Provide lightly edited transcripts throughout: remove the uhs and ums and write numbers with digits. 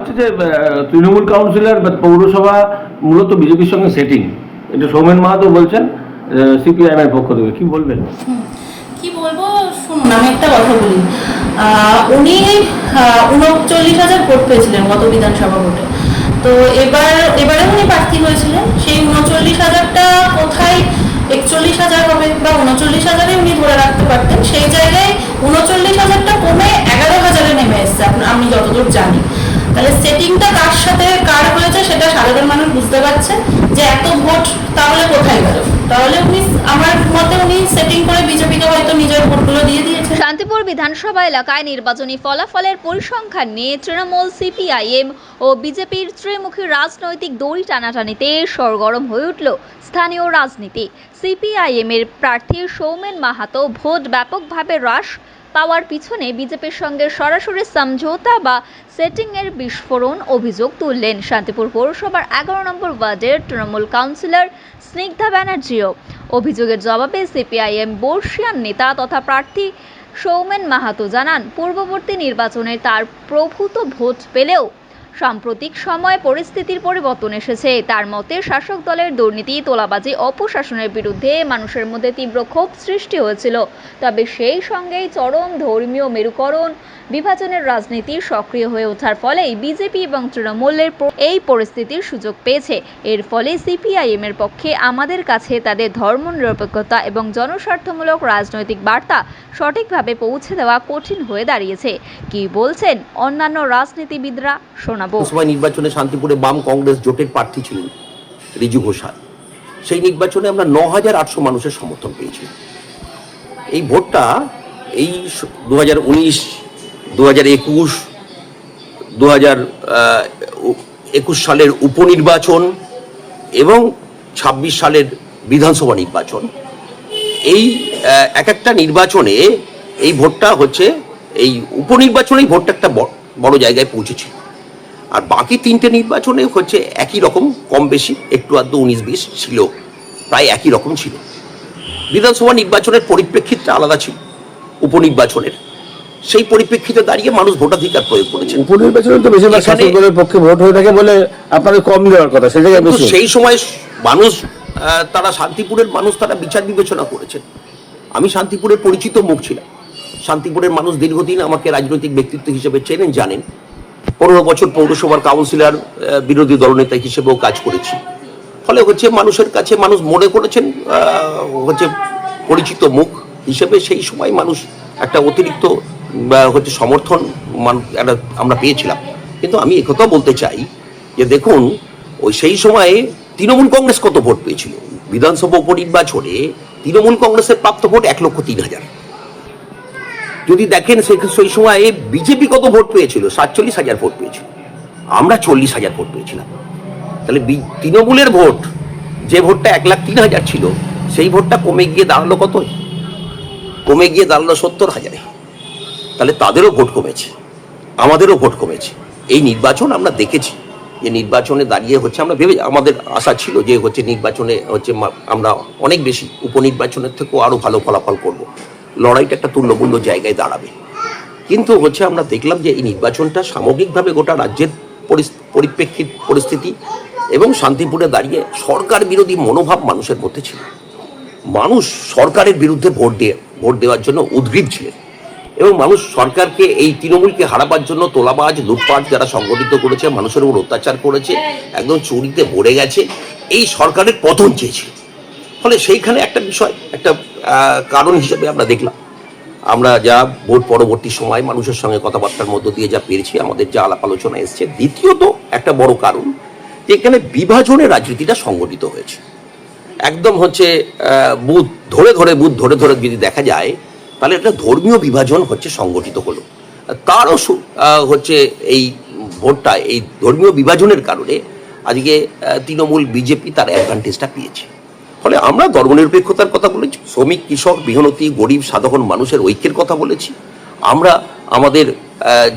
হচ্ছে যে তৃণমূল কাউন্সিলর পৌরসভা মূলত বিজেপির সঙ্গে সেটিং, এটা সৌমেন মাহাতো বলছেন সিপিআইএম এর পক্ষ থেকে, কি বলবেন? কি বলবো শুনুন, আমি একটা কথা বলি। উনি 39,000 ভোট পেয়েছিলেন গত বিধানসভা ভোটে। তো এবারে উনি প্রার্থী হয়েছিলেন। সেই 39,000টা কোথায় 41,000 হবে বা 39,000-এ উনি ধরে রাখতে পারতেন। সেই জায়গায় 39,000টা কমে 11,000-এ নেমে এসছে আমি যতদূর জানি। তাহলে সেটিংটা কার সাথে কার হয়েছে সেটা সাধারণ মানুষ বুঝতে পারছে যে এত ভোট তাহলে কোথায় গেল। তাহলে উনি, আমার মতে উনি সেটিং করে বিজেপিকে হয়তো নিজের ভোটগুলো দিয়ে দিয়েছে। শান্তিপুর বিধানসভা এলাকায় নির্বাচনী ফলাফলের পরিসংখ্যান নিয়ে তৃণমূল, সিপিআইএম ও বিজেপির ত্রিমুখী রাজনৈতিক দড়ি টানাটানিতে সরগরম হয়ে উঠল স্থানীয় রাজনীতি। সিপিআইএম এর প্রার্থী সৌমেন মাহাতো ভোট ব্যাপকভাবে হ্রাস পাওয়ার পিছনে বিজেপির সঙ্গে সরাসরি সমঝোতা বা সেটিংয়ের বিস্ফোরণ অভিযোগ তুললেন শান্তিপুর পৌরসভার 11 নম্বর ওয়ার্ডের তৃণমূল কাউন্সিলর স্নিগ্ধা ব্যানার্জিও। অভিযোগের জবাবে সিপিআইএম বর্ষিয়ান নেতা তথা প্রার্থী সৌমেন মাহাতো জানান, পূর্ববর্তী নির্বাচনে তার প্রভূত ভোট পেলেও সাম্প্রতিক সময়ে পরিস্থিতির পরিবর্তন এসেছে। তার মতে শাসক দলের দুর্নীতি, তোলাবাজি, অপশাসনের বিরুদ্ধে মানুষের মধ্যে তীব্র ক্ষোভ সৃষ্টি হয়েছিল। তবে সেই সঙ্গেই চরম ধর্মীয় মেরুকরণ বিভাজনের রাজনীতি সক্রিয় হয়ে ওঠার ফলেই বিজেপি এবং তৃণমূলের এই পরিস্থিতির সুযোগ পেয়েছে। এর ফলে সিপিআইএম এর পক্ষে আমাদের কাছে তাদের ধর্মনিরপেক্ষতা এবং জনস্বার্থমূলক রাজনৈতিক বার্তা সঠিকভাবে পৌঁছে দেওয়া কঠিন হয়ে দাঁড়িয়েছে। কি বলছেন অন্যান্য রাজনীতিবিদরা শোনাবো। লোকসভা নির্বাচনে শান্তিপুরে বাম কংগ্রেস জোটের প্রার্থী ছিলেন রিজু ঘোষাল। সেই নির্বাচনে আমরা 9,800 মানুষের সমর্থন পেয়েছি। এই ভোটটা এই 2019, 2021, 2021 সালের উপনির্বাচন এবং 26 সালের বিধানসভা নির্বাচন, এই এক একটা নির্বাচনে এই ভোটটা হচ্ছে, এই উপনির্বাচনেই ভোটটা একটা বড় জায়গায় পৌঁছেছে। আর বাকি 3টে নির্বাচনে হচ্ছে একই রকম, কম বেশি একটু আধটু 19-20 ছিল, প্রায় একই রকম ছিল। বিধানসভা নির্বাচনের পরিপ্রেক্ষিতটা আলাদা ছিল উপনির্বাচনের। সেই পরিপ্রেক্ষিতে দাঁড়িয়ে মানুষ ভোটাধিকার প্রয়োগ করেছেন। উপনির্বাচনে তো বেশিরভাগ শাসক দলের পক্ষে ভোট হয়ে থাকে বলে আপনাদের কম দেওয়ার কথা, সেই জায়গায় বেশি। সেই সময় মানুষ, তারা শান্তিপুরের মানুষ, তারা বিচার বিবেচনা করেছেন। আমি শান্তিপুরের পরিচিত মুখ ছিলাম। শান্তিপুরের মানুষ দীর্ঘদিন আমাকে রাজনৈতিক ব্যক্তিত্ব হিসেবে চেনেন, জানেন। 15 বছর পৌরসভার কাউন্সিলর, বিরোধী দলনেতা হিসেবেও কাজ করেছি। ফলে হচ্ছে মানুষের কাছে মানুষ মনে করেছেন হচ্ছে পরিচিত মুখ হিসেবে। সেই সময় মানুষ একটা অতিরিক্ত হচ্ছে সমর্থন আমরা পেয়েছিলাম। কিন্তু আমি একথাও বলতে চাই যে দেখুন, ওই সেই সময়ে তৃণমূল কংগ্রেস কত ভোট পেয়েছিল বিধানসভা উপনির্বাচনে। তৃণমূল কংগ্রেসের প্রাপ্ত ভোট 1,03,000। যদি দেখেন সেই সময়ে বিজেপি কত ভোট পেয়েছিল, 47,000 ভোট পেয়েছিল, আমরা 40,000 ভোট পেয়েছিলাম। তাহলে তৃণমূলের ভোট, যে ভোটটা 1,03,000 ছিল, সেই ভোটটা কমে গিয়ে দাঁড়ালো কত? কমে গিয়ে দাঁড়ালো 70,000-এ। তাহলে তাদেরও ভোট কমেছে, আমাদেরও ভোট কমেছে। এই নির্বাচন আমরা দেখেছি যে নির্বাচনে দাঁড়িয়ে হচ্ছে আমরা আমাদের আশা ছিল যে হচ্ছে নির্বাচনে হচ্ছে আমরা অনেক বেশি, উপনির্বাচনের থেকেও আরও ভালো ফলাফল করব, লড়াইটা একটা তুল্যমূল্য জায়গায় দাঁড়াবে। কিন্তু হচ্ছে আমরা দেখলাম যে এই নির্বাচনটা সামগ্রিকভাবে গোটা রাজ্যের পরিস্থিতি এবং শান্তিপুরে দাঁড়িয়ে সরকার বিরোধী মনোভাব মানুষের মধ্যে ছিল। মানুষ সরকারের বিরুদ্ধে ভোট দেওয়ার জন্য উদ্গ্রীব ছিলেন এবং মানুষ সরকারকে, এই তৃণমূলকে হারাবার জন্য তোলাবাজ, লুটপাট যারা সংগঠিত করেছে, মানুষের উপর অত্যাচার করেছে, একদম চুরিতে ভরে গেছে, এই সরকারের পতন চেয়েছিল। ফলে সেইখানে একটা বিষয়, একটা কারণ হিসেবে আমরা দেখলাম, আমরা যা ভোট পরবর্তী সময় মানুষের সঙ্গে কথাবার্তার মধ্য দিয়ে যা পেরেছি, আমাদের যা আলাপ আলোচনা এসছে। দ্বিতীয়ত একটা বড় কারণ যে এখানে বিভাজনের রাজনীতিটা সংগঠিত হয়েছে। একদম হচ্ছে বুথ ধরে যদি দেখা যায়, তাহলে একটা ধর্মীয় বিভাজন হচ্ছে সংগঠিত হলো। তারও হচ্ছে এই ভোটটা, এই ধর্মীয় বিভাজনের কারণে আজকে তৃণমূল, বিজেপি তার অ্যাডভান্টেজটা পেয়েছে। ফলে আমরা ধর্মনিরপেক্ষতার কথা বলেছি, শ্রমিক, কৃষক, মেহনতি, গরিব, সাধারণ মানুষের ঐক্যের কথা বলেছি। আমরা আমাদের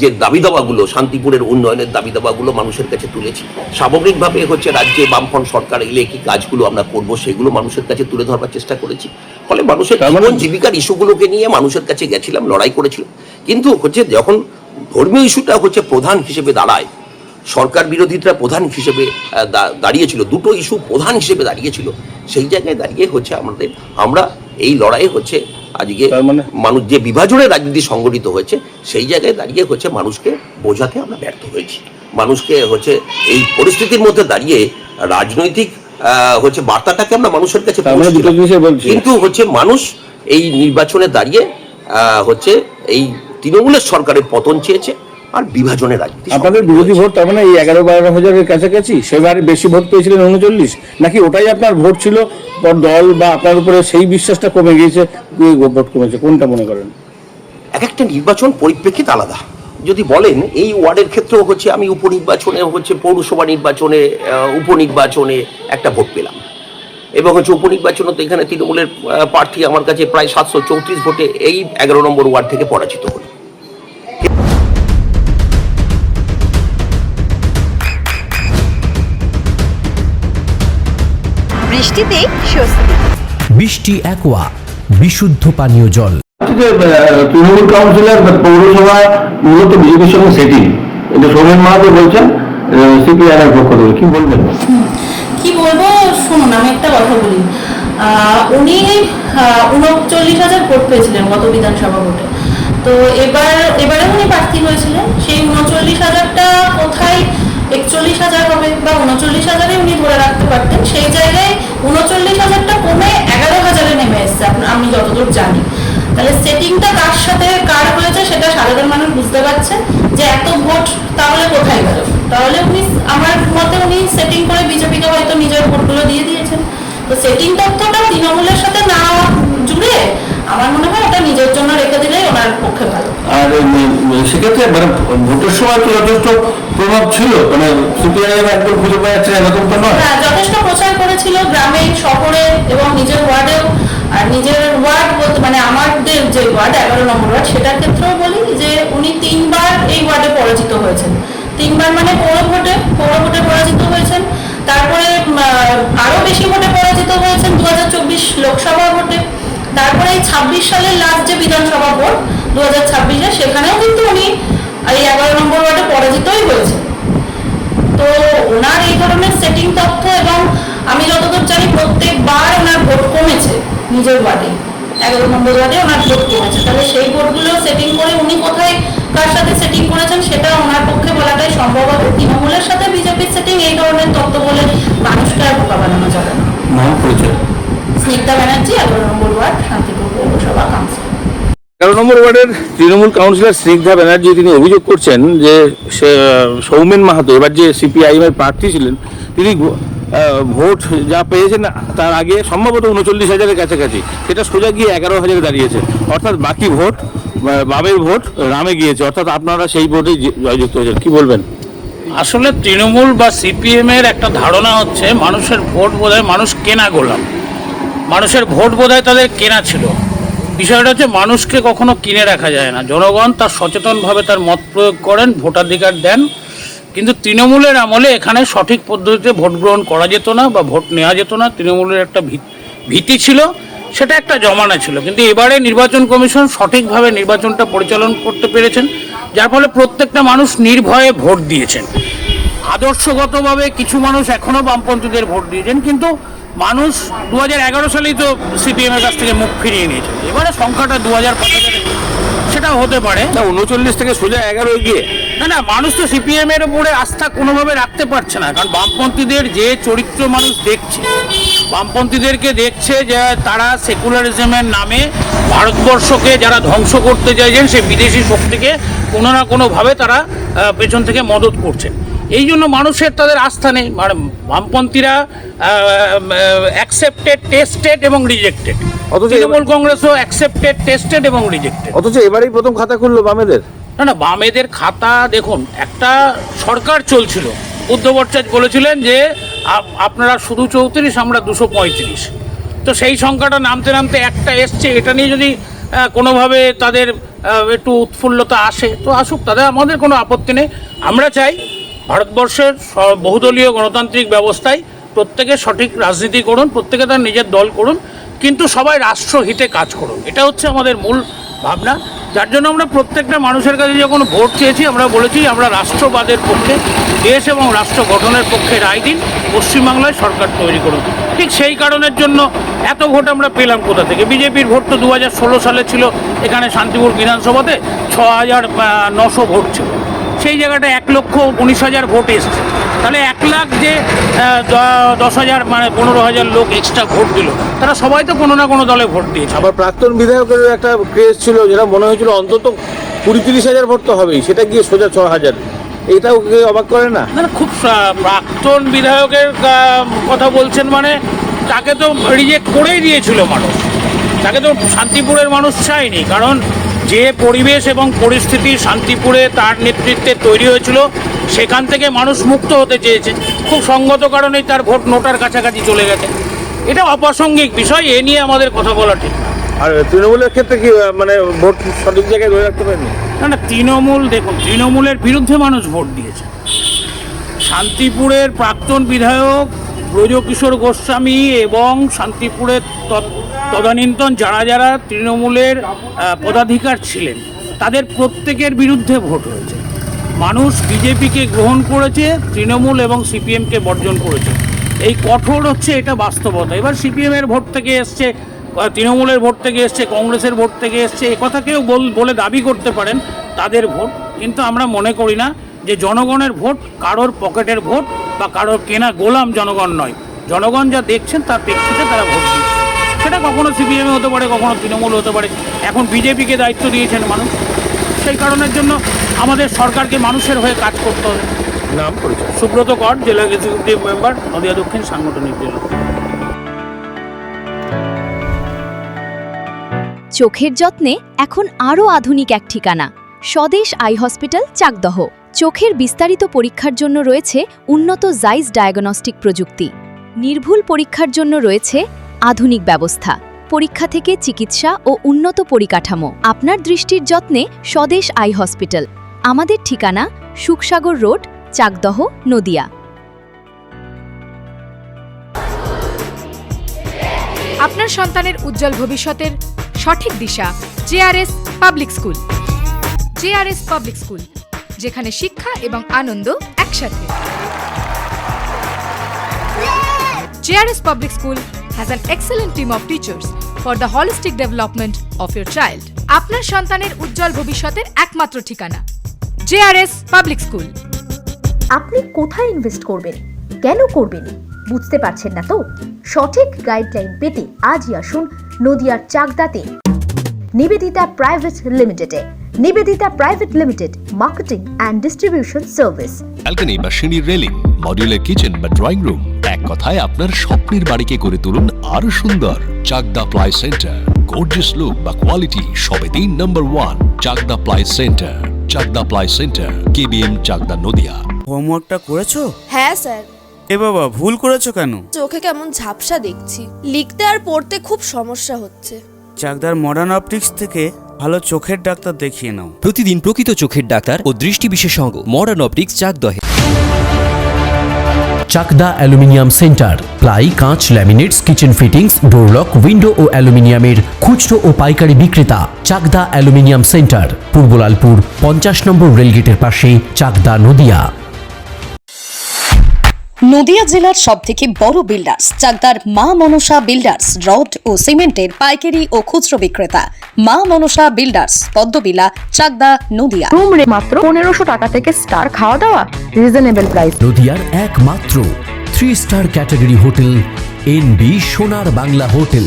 যে দাবি দাবাগুলো, শান্তিপুরের উন্নয়নের দাবি দাবাগুলো মানুষের কাছে তুলেছি। সামগ্রিকভাবে হচ্ছে রাজ্যে বামফ্রন্ট সরকার এলে কি কাজগুলো আমরা করবো, সেগুলো মানুষের কাছে তুলে ধরবার চেষ্টা করেছি। ফলে মানুষের জীবন জীবিকার ইস্যুগুলোকে নিয়ে মানুষের কাছে গেছিলাম, লড়াই করেছিলাম। কিন্তু হচ্ছে যখন ধর্মীয় ইস্যুটা হচ্ছে প্রধান হিসেবে দাঁড়ায়, সরকার বিরোধিতা প্রধান হিসেবে দাঁড়িয়েছিল, দুটো ইস্যু প্রধান হিসেবে দাঁড়িয়েছিল, সেই জায়গায় দাঁড়িয়ে হচ্ছে আমরা এই লড়াই হচ্ছে আজকে মানুষ যে বিভাজনের রাজনীতি সংগঠিত হয়েছে সেই জায়গায় দাঁড়িয়ে হচ্ছে মানুষকে বোঝাতে আমরা ব্যর্থ হয়েছি। মানুষকে হচ্ছে এই পরিস্থিতির মধ্যে দাঁড়িয়ে রাজনৈতিক হচ্ছে বার্তাটাকে আমরা মানুষের কাছে কিন্তু হচ্ছে মানুষ এই নির্বাচনে দাঁড়িয়ে হচ্ছে এই তৃণমূলের সরকারের পতন চেয়েছে আর বিভাজনের রাজনীতি। আপনাদের বিরোধী ভোট তার মানে এই 11-12 হাজারের কাছাকাছি, সেবারে বেশি ভোট পেয়েছিলেন 39, নাকি ওটাই আপনার ভোট ছিল দল বা আপনার উপরে সেই বিশ্বাসটা কমে গিয়েছে, ভোট কমেছে, কোনটা মনে করেন? এক একটা নির্বাচন পরিপ্রেক্ষিত আলাদা। যদি বলেন এই ওয়ার্ডের ক্ষেত্রেও হচ্ছে আমি উপনির্বাচনে হচ্ছে পৌরসভা নির্বাচনে উপনির্বাচনে একটা ভোট পেলাম এবং হচ্ছে উপনির্বাচনে তো এখানে তৃণমূলের প্রার্থী আমার কাছে প্রায় 734 ভোটে এই 11 নম্বর ওয়ার্ড থেকে পরাজিত হল। বৃষ্টিতে স্বস্তি। বৃষ্টি অ্যাকোয়া বিশুদ্ধ পানীয় জল। তৃণমূল কাউন্সিলর পৌরসভা মূলত বিজেপির সঙ্গে সেটিং, এটা সৌমেন মাহাতো বলছেন সিপিআইএম এর পক্ষ থেকে, কি বলবেন? কি বলবো শুনুন, আমি একটা কথা বলি। উনি 39,000 ভোট পেয়েছিলেন গত বিধানসভা ভোটে। তো এবারে উনি প্রার্থী হয়েছিলেন। সেই 39,000টা কোথায় 41,000 হবে বা 39,000-এ উনি ধরে রাখতে পারতেন, সেই জায়গায় 39,000টা কমে 11,000-এ নেমে এসছে আমি যতদূর জানি। তাহলে সেটিংটা কার সাথে কার হয়েছে সেটা সাধারণ মানুষ বুঝতে পারছে যে এত ভোট তাহলে কোথায় গেল। তাহলে উনি আমার মতে উনি সেটিং করে বিজেপিকে হয়তো নিজের ভোটগুলো দিয়ে দিয়েছেন। তো সেটিং তথ্যটা তৃণমূলের সাথে না জুড়ে আমার মনে হয় এটা নিজের জন্য রেখে দিলেই ওনার পক্ষে ভালো। আর সেক্ষেত্রে মানে ভোটের সময় তো যথেষ্ট প্রভাব ছিল, মানে সিপিআইএম একদম খুঁজে পাওয়া যাচ্ছে এরকম তো নয়। হ্যাঁ, যথেষ্ট প্রচার করেছিল গ্রামে শহরে এবং নিজের ওয়ার্ডেও। আর নিজের ওয়ার্ড বলতে মানে আমাদের যে ওয়ার্ড 11 নম্বর ওয়ার্ড, সেটার ক্ষেত্রেও বলি যে উনি 3 বার এই ওয়ার্ডে পরাজিত হয়েছেন। 3 বার মানে পৌর ভোটে পরাজিত হয়েছেন। তারপরে আরো বেশি ভোটে পরাজিত হয়েছেন 2024 লোকসভা ভোটে। তারপরে এই 26 সালের লাস্ট যে বিধানসভা ভোট 2026-এ, সেখানেও কিন্তু উনি এই 11 নম্বর ওয়ার্ডে পরাজিতই হয়েছেন। তো ওনার এই ধরনের সেটিং তথ্য, এবং আমি যতদূর জানি প্রত্যেকবার ওনার ভোট কমেছে নিজের ওয়ার্ডে, 11 নম্বর ওয়ার্ডে ওনার ভোট কমেছে। তাহলে সেই ভোটগুলো সেটিং করে উনি কোথায় কার সাথে সেটিং করেছেন সেটা ওনার পক্ষে বলাটাই সম্ভব হবে। তৃণমূলের সাথে বিজেপির সেটিং এই ধরনের তথ্য বলে মানুষকে আর বোকা বানানো যাবে না। নাম পরিচয়? স্নিগ্ধা ব্যানার্জি, 11 নম্বর ওয়ার্ড, শান্তিপুর পৌরসভা কাউন্সিলর। 11 নম্বর ওয়ার্ডের তৃণমূল কাউন্সিলর স্নিগ্ধা ব্যানার্জি তিনি অভিযোগ করছেন যে সৌমেন মাহাতো এবার যে সিপিআইএম এর প্রার্থী ছিলেন, তিনি ভোট যা পেয়েছেন তার আগে সম্ভবত 39,000-এর কাছাকাছি, সেটা সোজা গিয়ে 11,000-এ দাঁড়িয়েছে। অর্থাৎ বাকি ভোট বামের ভোট রামে গিয়েছে, অর্থাৎ আপনারা সেই ভোটেই জয়যুক্ত হয়েছেন, কি বলবেন? আসলে তৃণমূল বা সিপিএমের একটা ধারণা হচ্ছে মানুষের ভোট বোধহয় মানুষ কেনা গোলাম, মানুষের ভোট বোধহয় তাদের কেনা ছিল। বিষয়টা হচ্ছে মানুষকে কখনো কিনে রাখা যায় না। জনগণ তার সচেতনভাবে তার মত প্রয়োগ করেন, ভোটাধিকার দেন। কিন্তু তৃণমূলের আমলে এখানে সঠিক পদ্ধতিতে ভোট গ্রহণ করা যেত না বা ভোট নেওয়া যেত না। তৃণমূলের একটা ভীতি ছিল, সেটা একটা জমানা ছিল। কিন্তু এবারে নির্বাচন কমিশন সঠিকভাবে নির্বাচনটা পরিচালনা করতে পেরেছেন, যার ফলে প্রত্যেকটা মানুষ নির্ভয়ে ভোট দিয়েছেন। আদর্শগতভাবে কিছু মানুষ এখনও বামপন্থীদের ভোট দিয়েছেন, কিন্তু মানুষ 2011 সালেই তো সিপিএমের কাছ থেকে মুখ ফিরিয়ে নিয়েছে। এবারে সংখ্যাটা 2000-5000 সেটাও হতে পারে না, 39 থেকে সোজা 11 গিয়ে না, মানুষ তো সিপিএম এর উপরে আস্থা কোনোভাবে রাখতে পারছে না। কারণ বামপন্থীদের যে চরিত্র মানুষ দেখছে, বামপন্থীদেরকে দেখছে যে তারা সেকুলারিজমের নামে ভারতবর্ষকে যারা ধ্বংস করতে চাইছেন, সেই বিদেশি শক্তিকে কোনো না কোনোভাবে তারা পেছন থেকে মদত করছেন। এই জন্য মানুষের তাদের আস্থা নেই। মানে বামপন্থীরা অ্যাকসেপ্টেড, টেস্টেড এবং রিজেক্টেড। তৃণমূল কংগ্রেসও অ্যাকসেপ্টেড, টেস্টেড এবং রিজেক্টেড। অথচ এবারেই প্রথম খাতা খুললো বামেদের। না, বামেদের খাতা দেখুন, একটা সরকার চলছিল, বুদ্ধ ভট্টাচার্য বলেছিলেন যে আপনারা শুধু 34, আমরা 235। তো সেই সংখ্যাটা নামতে নামতে একটা এসছে। এটা নিয়ে যদি কোনোভাবে তাদের একটু উৎফুল্লতা আসে তো আসুক, তাদের আমাদের কোনো আপত্তি নেই। আমরা চাই ভারতবর্ষের বহুদলীয় গণতান্ত্রিক ব্যবস্থায় প্রত্যেকে সঠিক রাজনীতি করুন, প্রত্যেকে তার নিজের দল করুন, কিন্তু সবাই রাষ্ট্রহিতে কাজ করুন। এটা হচ্ছে আমাদের মূল ভাবনা, যার জন্য আমরা প্রত্যেকটা মানুষের কাছে যখন ভোট চেয়েছি আমরা বলেছি আমরা রাষ্ট্রবাদের পক্ষে, দেশ এবং রাষ্ট্র গঠনের পক্ষে রায় দিন, পশ্চিমবাংলায় সরকার তৈরি করুন। ঠিক সেই কারণের জন্য এত ভোট আমরা পেলাম কোথা থেকে? বিজেপির ভোট তো 2016 সালে ছিল এখানে শান্তিপুর বিধানসভাতে 6,900 ভোট ছিল, সেই জায়গাটা 1,19,000 ভোট এসছে। তাহলে 1 লাখ যে 10,000 মানে 15,000 লোক এক্সট্রা ভোট দিল, তারা সবাই তো কোনো না কোনো দলে ভোট দিয়েছে। আবার প্রাক্তন বিধায়কের একটা ক্রেজ ছিল, যেটা মনে হয়েছিল অন্তত 20-30,000 ভোট তো হবেই, সেটা গিয়ে সোজা 6,000। এইটাও অবাক করে না? না না, খুব প্রাক্তন বিধায়কের কথা বলছেন মানে তাকে তো রিজেক্ট করেই দিয়েছিল মানুষ, তাকে তো শান্তিপুরের মানুষ চায়নি। কারণ যে পরিবেশ এবং পরিস্থিতি শান্তিপুরে তার নেতৃত্বে তৈরি হয়েছিল, সেখান থেকে মানুষ মুক্ত হতে চেয়েছে। খুব সঙ্গত কারণেই তার ভোট নোটার কাছাকাছি চলে গেছে। এটা অপ্রাসঙ্গিক বিষয়, এ নিয়ে আমাদের কথা বলা ঠিক না। আর তৃণমূলের ক্ষেত্রে কি মানে ভোট সঠিক জায়গায় ধরে রাখতে পারেনি? না না, তৃণমূল দেখুন, তৃণমূলের বিরুদ্ধে মানুষ ভোট দিয়েছে। শান্তিপুরের প্রাক্তন বিধায়ক ব্রজকিশোর গোস্বামী এবং শান্তিপুরের তদানীন্তন যারা যারা তৃণমূলের পদাধিকার ছিলেন, তাদের প্রত্যেকের বিরুদ্ধে ভোট হয়েছে। মানুষ বিজেপিকে গ্রহণ করেছে, তৃণমূল এবং সিপিএমকে বর্জন করেছে। এই কঠোর হচ্ছে এটা বাস্তবতা। এবার সিপিএমের ভোট থেকে এসছে, তৃণমূলের ভোট থেকে এসছে, কংগ্রেসের ভোট থেকে এসছে, এ কথা কেউ বলে দাবি করতে পারেন তাদের ভোট। কিন্তু আমরা মনে করি না যে জনগণের ভোট কারোর পকেটের ভোট বা কারোর কেনা গোলাম জনগণ নয়। জনগণ যা দেখছেন তার প্রেক্ষিতে তারা ভোট দিচ্ছে। সেটা কখনো সিপিএমে হতে পারে, কখনো তৃণমূল হতে পারে। এখন বিজেপিকে দায়িত্ব দিয়েছেন মানুষ, সেই কারণের জন্য আমাদের সরকারকে মানুষের হয়ে কাজ করতে হবে। নাম পরিচয়? সুব্রত কর, জেলা এক্সিকিউটিভ মেম্বার, নদিয়া দক্ষিণ সাংগঠনিক জেলা। চোখের যত্নে এখন আরও আধুনিক এক ঠিকানা, স্বদেশ আই হসপিটাল, চাকদহ। চোখের বিস্তারিত পরীক্ষার জন্য রয়েছে উন্নত জাইস ডায়াগনস্টিক প্রযুক্তি। নির্ভুল পরীক্ষার জন্য রয়েছে আধুনিক ব্যবস্থা, পরীক্ষা থেকে চিকিৎসা ও উন্নত পরিকাঠামো। আপনার দৃষ্টির যত্নে স্বদেশ আই হসপিটাল। আমাদের ঠিকানা সুখসাগর রোড, চাকদহ, নদিয়া। আপনার সন্তানের উজ্জ্বল ভবিষ্যতের সঠিক দিশা JRS public school. JRS public school, যেখানে শিক্ষা এবং আনন্দ একসাথে। JRS public school has an excellent team of teachers for the holistic development of your child. আপনার সন্তানের উজ্জ্বল ভবিষ্যতের একমাত্র ঠিকানা জেআরএস পাবলিক স্কুল। আপনি কোথায় ইনভেস্ট করবেন, কেন করবেন, বুঝতে পারছেন না তো? সঠিক গাইডলাইন পেতে আজই আসুন নদিয়ার চাকদাতে নিবেদিতা প্রাইভেট লিমিটেডে। Nivedita private limited, marketing and distribution service. Balcony বা সিঁড়ির রেলিং, মডিউলার কিচেন বা ড্রয়িং রুম, এক কথায় আপনার স্বপ্নের বাড়িকে করে তুলুন আরো সুন্দর। Chakdah ply centre, gorgeous look বা কোয়ালিটি সবে 3 number 1 Chakdah ply centre. Chakdah ply centre, KBM, Chakdah, Nadia. হোমওয়ার্কটা করেছো? হ্যাঁ স্যার। এ বাবা, ভুল করেছো কেন? চোখে কেমন ঝাপসা দেখছি, লিখতে আর পড়তে খুব সমস্যা হচ্ছে। চাকদার মডার্ন অপটিক্স থেকে ভালো চোখের ডাক্তার দেখিয়ে নাও। প্রতিদিন প্রকৃত চোখের ডাক্তার ও দৃষ্টি বিশেষজ্ঞ মডার্ন অপটিক্স, চাকদহে। চাকদা অ্যালুমিনিয়াম সেন্টার, প্লাই, কাঁচ, laminates, kitchen fittings, door lock, window ও অ্যালুমিনিয়ামের খুচরো ও পাইকারি বিক্রেতা। চাকদা অ্যালুমিনিয়াম সেন্টার, পূর্বলালপুর 50 নম্বর রেলগেটের পাশে, চাকদা, নদিয়া। নদিয়া জেলার সবথেকে বড় বিল্ডার্স চাকদার মা মনসা বিল্ডার্স, রড ও সিমেন্টের পাইকারি ও খুচরো বিক্রেতা। মা মনসা বিল্ডার্স, পদ্মবিলা, চাকদা, নদিয়া। রুম রে মাত্র 1500 টাকা থেকে স্টার, খাওয়া দাওয়া রিজনেবল প্রাইস। নদিয়ার একমাত্র 3 স্টার ক্যাটাগরি হোটেল এনবি সোনার বাংলা হোটেল,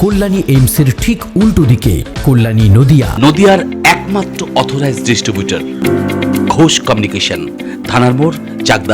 কল্যাণী এইমসের ঠিক উল্টো দিকে, কল্যাণী, নদিয়া। নদিয়ার একমাত্র অথরাইজড ডিস্ট্রিবিউটর ঘোষ কমিউনিকেশন, থানার মোড়, চাকদা।